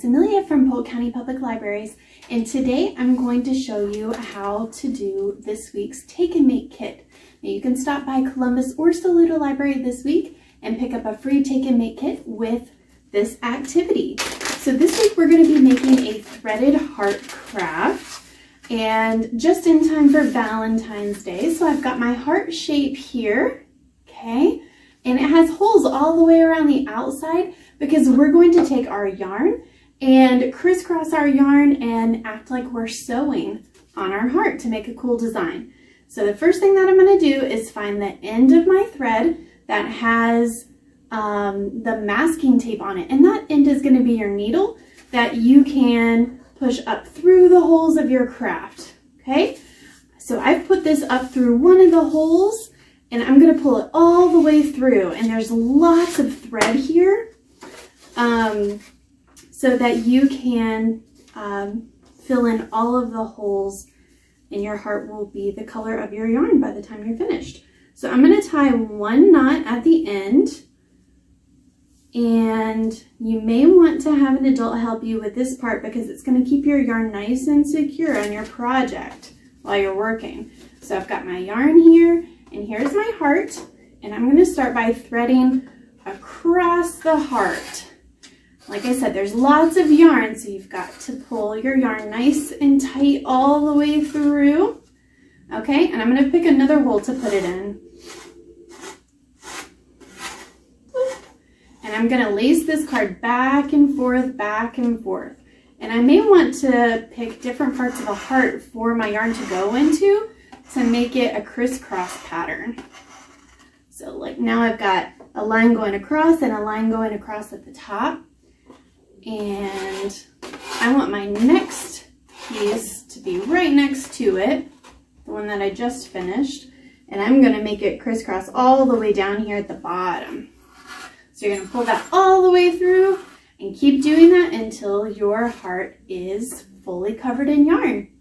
Amelia from Polk County Public Libraries, and today I'm going to show you how to do this week's Take and Make kit. Now you can stop by Columbus or Saluda Library this week and pick up a free Take and Make kit with this activity. So this week we're going to be making a threaded heart craft, and just in time for Valentine's Day. So I've got my heart shape here, okay, and it has holes all the way around the outside because we're going to take our yarn and crisscross our yarn and act like we're sewing on our heart to make a cool design. So the first thing that I'm going to do is find the end of my thread that has the masking tape on it, and that end is going to be your needle that you can push up through the holes of your craft. Okay, so I've put this up through one of the holes and I'm going to pull it all the way through, and there's lots of thread here so that you can fill in all of the holes, and your heart will be the color of your yarn by the time you're finished. So I'm going to tie one knot at the end, and you may want to have an adult help you with this part because it's going to keep your yarn nice and secure on your project while you're working. So I've got my yarn here, and here's my heart, and I'm going to start by threading across the heart. Like I said, there's lots of yarn, so you've got to pull your yarn nice and tight all the way through. Okay, and I'm going to pick another hole to put it in. And I'm going to lace this card back and forth, back and forth. And I may want to pick different parts of the heart for my yarn to go into to make it a crisscross pattern. So like now I've got a line going across and a line going across at the top. And I want my next piece to be right next to it, the one that I just finished. And I'm going to make it crisscross all the way down here at the bottom. So you're going to pull that all the way through and keep doing that until your heart is fully covered in yarn.